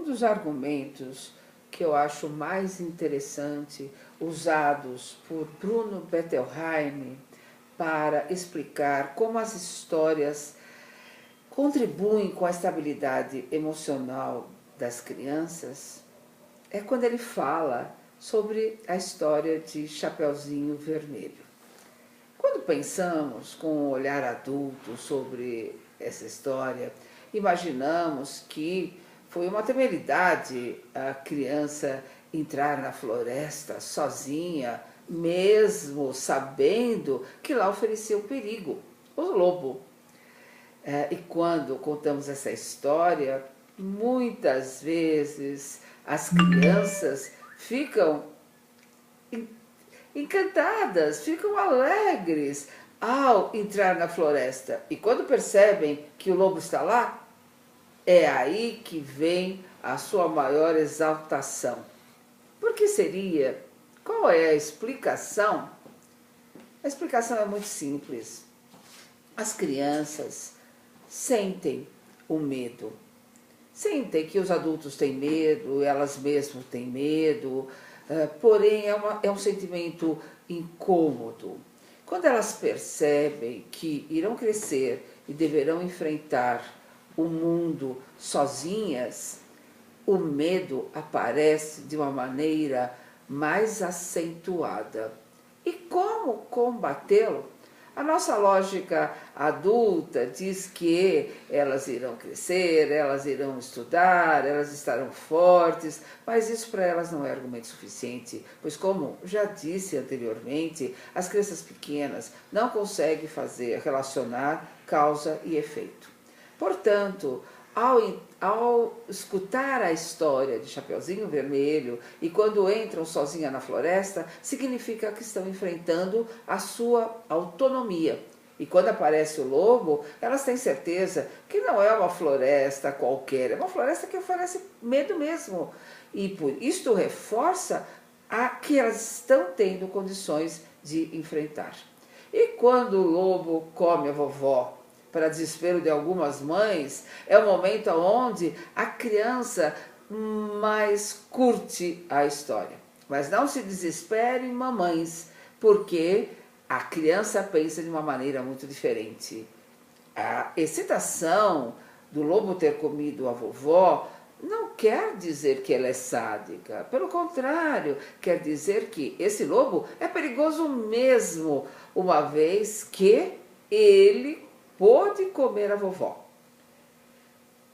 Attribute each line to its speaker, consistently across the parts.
Speaker 1: Um dos argumentos que eu acho mais interessante usados por Bruno Bettelheim para explicar como as histórias contribuem com a estabilidade emocional das crianças é quando ele fala sobre a história de Chapeuzinho Vermelho. Quando pensamos com um olhar adulto sobre essa história, imaginamos que foi uma temeridade a criança entrar na floresta sozinha, mesmo sabendo que lá oferecia um perigo, o lobo. E quando contamos essa história, muitas vezes as crianças ficam encantadas, ficam alegres ao entrar na floresta. E quando percebem que o lobo está lá, é aí que vem a sua maior exaltação. Por que seria? Qual é a explicação? A explicação é muito simples. As crianças sentem o medo. Sentem que os adultos têm medo, elas mesmas têm medo, porém é um sentimento incômodo. Quando elas percebem que irão crescer e deverão enfrentar o mundo sozinhas, o medo aparece de uma maneira mais acentuada. E como combatê-lo? A nossa lógica adulta diz que elas irão crescer, elas irão estudar, elas estarão fortes, mas isso para elas não é argumento suficiente, pois como já disse anteriormente, as crianças pequenas não conseguem relacionar causa e efeito. Portanto, ao escutar a história de Chapeuzinho Vermelho e quando entram sozinha na floresta, significa que estão enfrentando a sua autonomia. E quando aparece o lobo, elas têm certeza que não é uma floresta qualquer, é uma floresta que oferece medo mesmo. E por isto reforça que elas estão tendo condições de enfrentar. E quando o lobo come a vovó, para desespero de algumas mães, é o momento onde a criança mais curte a história. Mas não se desesperem, mamães, porque a criança pensa de uma maneira muito diferente. A excitação do lobo ter comido a vovó não quer dizer que ela é sádica. Pelo contrário, quer dizer que esse lobo é perigoso mesmo, uma vez que ele pôde comer a vovó.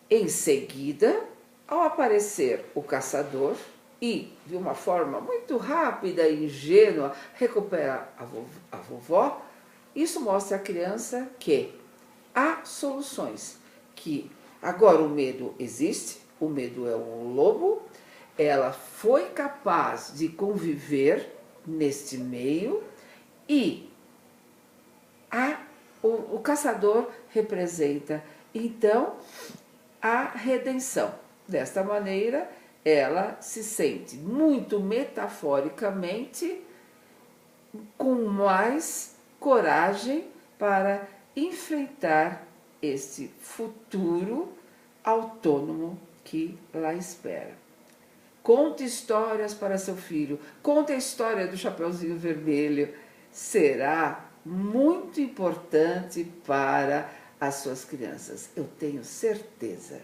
Speaker 1: Em seguida, ao aparecer o caçador e, de uma forma muito rápida e ingênua, recupera a vovó, isso mostra à criança que há soluções, que agora o medo existe, o medo é um lobo, ela foi capaz de conviver neste meio e o caçador representa, então, a redenção. Desta maneira, ela se sente muito metaforicamente com mais coragem para enfrentar este futuro autônomo que lá espera. Conte histórias para seu filho, conte a história do Chapeuzinho Vermelho, será muito importante para as suas crianças, eu tenho certeza.